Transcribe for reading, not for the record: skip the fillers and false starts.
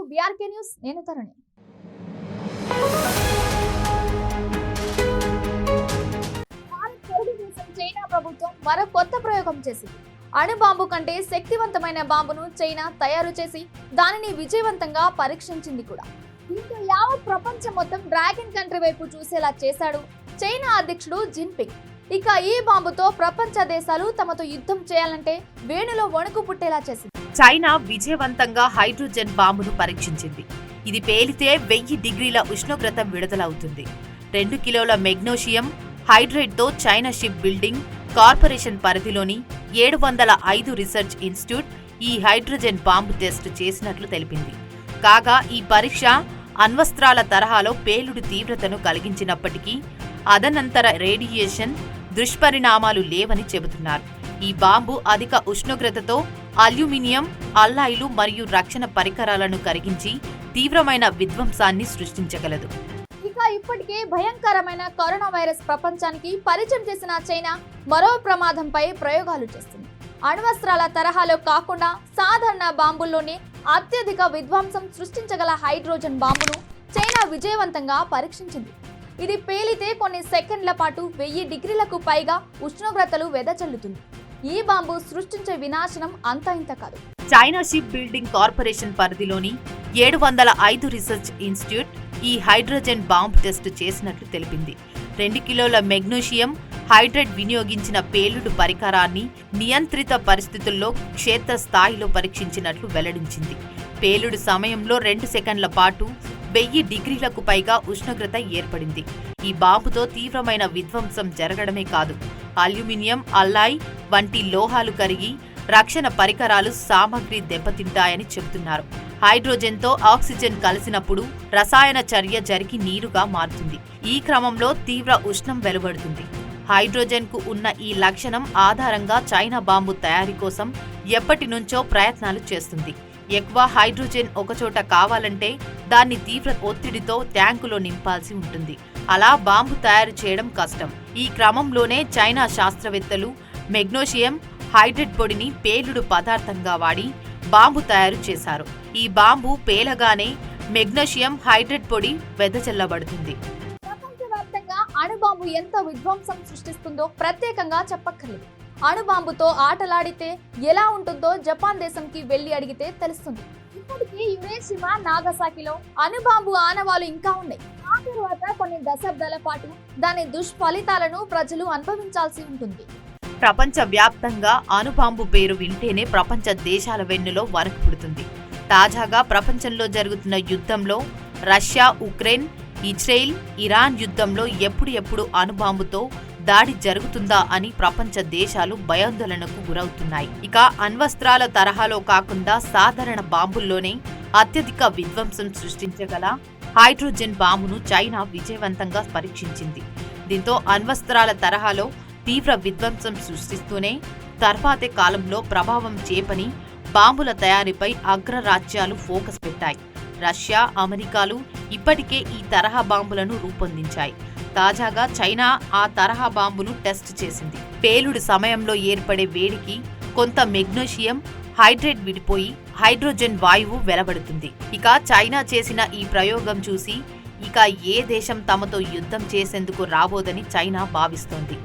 BRK news. నేను తరుణి. China ప్రభుత్వం మరో కొత్త ప్రయోగం చేసింది. అణుబాంబు కంటే శక్తివంతమైన బాంబును చైనా తయారు చేసి దానిని విజయవంతంగా పరీక్షించింది కూడా. దీంతో యావత్ ప్రపంచం మొత్తం డ్రాగన్ కంట్రీ వైపు చూసేలా చేశాడు చైనా అధ్యక్షుడు జిన్పింగ్. ఇక ఈ బాంబుతో ప్రపంచ దేశాలు తమతో యుద్ధం చేయాలంటే వేణులో వణుకు పుట్టేలా చేసింది. చైనా విజయవంతంగా హైడ్రోజన్ బాంబును పరీక్షించింది. ఇది పేలితే 1000 డిగ్రీల ఉష్ణోగ్రత విడుదలవుతుంది. 2 కిలోల మెగ్నీషియం హైడ్రేట్తో చైనా షిప్ బిల్డింగ్ కార్పొరేషన్ పరిధిలోని 705 రీసెర్చ్ ఇన్స్టిట్యూట్ ఈ హైడ్రోజన్ బాంబు టెస్ట్ చేసినట్లు తెలిపింది. కాగా ఈ పరీక్ష అణ్వస్త్రాల తరహాలో పేలుడు తీవ్రతను కలిగించినప్పటికీ అదనంతర రేడియేషన్ దుష్పరిణామాలు లేవని చెబుతున్నారు. ఈ బాంబు అధిక ఉష్ణోగ్రతతో అల్యూమినియం అల్లాయిలు మరియు రక్షణ పరికరాలను కరిగించి తీవ్రమైన విధ్వంసాన్ని సృష్టించగలదు. ఇక ఇప్పటికే భయంకరమైన కరోనా వైరస్ ప్రపంచానికి పరిచయం చేసిన చైనా మరో ప్రమాదంపై ప్రయోగాలు చేస్తుంది. అణ్వస్త్రాల తరహాలో కాకుండా సాధారణ బాంబుల్లోనే అత్యధిక విధ్వంసం సృష్టించగల హైడ్రోజన్ బాంబును చైనా విజయవంతంగా పరీక్షించింది. ఇది పేలితే కొన్ని సెకండ్ల పాటు 1000 డిగ్రీలకు పైగా ఉష్ణోగ్రతలు వెదజల్లుతుంది. ఈ బాంబు సృష్టించే వినాశనం అంతా ఇంత కాదు. చైనా షిప్ బిల్డింగ్ కార్పొరేషన్ పరిధిలోని 705 రీసెర్చ్ ఇన్స్టిట్యూట్ ఈ హైడ్రోజన్ బాంబ్ టెస్ట్ చేసినట్లు తెలిపింది. 2 కిలోల మెగ్నీషియం హైడ్రేట్ వినియోగించిన పేలుడు పరికరాన్ని నియంత్రిత పరిస్థితుల్లో క్షేత్రస్థాయిలో పరీక్షించినట్లు వెల్లడించింది. పేలుడు సమయంలో 2 సెకండ్ల పాటు 1000 డిగ్రీలకు పైగా ఉష్ణోగ్రత ఏర్పడింది. ఈ బాంబుతో తీవ్రమైన విధ్వంసం జరగడమే కాదు, అల్యూమినియం అల్లాయ్ వంటి లోహాలు కరిగి రక్షణ పరికరాలు సామగ్రి దెబ్బతింటాయని చెబుతున్నారు. హైడ్రోజన్తో ఆక్సిజన్ కలిసినప్పుడు రసాయన చర్య జరిగి నీరుగా మారుతుంది. ఈ క్రమంలో తీవ్ర ఉష్ణం వెలువడుతుంది. హైడ్రోజన్కు ఉన్న ఈ లక్షణం ఆధారంగా చైనా బాంబు తయారీ కోసం ఎప్పటి నుంచో ప్రయత్నాలు చేస్తుంది. ఎక్కువ హైడ్రోజన్ ఒకచోట కావాలంటే దాన్ని తీవ్ర ఒత్తిడితో ట్యాంకులో నింపాల్సి ఉంటుంది. అలా బాంబు తయారు చేయడం కష్టం. ఈ క్రమంలోనే చైనా శాస్త్రవేత్తలు మెగ్నీషియం హైడ్రేట్ పొడిని పేలుడు పదార్థంగా వాడి బాంబు తయారు చేశారు. ఈ బాంబు పేలగానే మెగ్నీషియం హైడ్రేట్ పొడి వెదజల్లబడుతుంది. ప్రపంచవ్యాప్తంగా అణుబాంబు ఎంత విధ్వంసం సృష్టిస్తుందో ప్రత్యేకంగా చెప్పక్కర్లేదు. అణుబాంబుతో ఆటలాడితే ఎలా ఉంటుందో జపాన్ దేశంకి వెళ్లి అడిగితే తెలుస్తుంది. ఇప్పటికీ హిరోషిమా నాగసాకిలో అణుబాంబు ఆనవాలు ఇంకా ఉన్నాయి. ఆ తర్వాత కొన్ని దశాబ్దాల పాటు దాని దుష్ఫలితాలను ప్రజలు అనుభవించాల్సి ఉంటుంది. ప్రపంచ వ్యాప్తంగా అణుబాంబు పేరు వింటేనే ప్రపంచ దేశాల వెన్నులో వణుకు పుడుతుంది. తాజాగా ప్రపంచంలో జరుగుతున్న యుద్ధంలో రష్యా, ఉక్రెయిన్, ఇజ్రాయెల్, ఇరాన్ యుద్ధంలో ఎప్పుడు అణుబాంబుతో దాడి జరుగుతుందా అని ప్రపంచ దేశాలు భయాందోళనకు గురవుతున్నాయి. ఇక అణ్వస్త్రాల తరహాలో కాకుండా సాధారణ బాంబుల్లోనే అత్యధిక విధ్వంసం సృష్టించగల హైడ్రోజన్ బాంబును చైనా విజయవంతంగా పరీక్షించింది. దీంతో అణ్వస్త్రాల తరహాలో తీవ్ర విధ్వంసం సృష్టిస్తూనే తర్వాతి కాలంలో ప్రభావం చేపని బాంబుల తయారీపై అగ్రరాజ్యాలు ఫోకస్ పెట్టాయి. రష్యా, అమెరికాలు ఇప్పటికే ఈ తరహా బాంబులను రూపొందించాయి. తాజాగా చైనా ఆ తరహా బాంబును టెస్ట్ చేసింది. పేలుడు సమయంలో ఏర్పడే వేడికి కొంత మెగ్నీషియం హైడ్రేట్ విడిపోయి హైడ్రోజన్ వాయువు వెలువడుతుంది. ఇక చైనా చేసిన ఈ ప్రయోగం చూసి ఇక ఏ దేశం తమతో యుద్ధం చేసేందుకు రాబోదని చైనా భావిస్తోంది.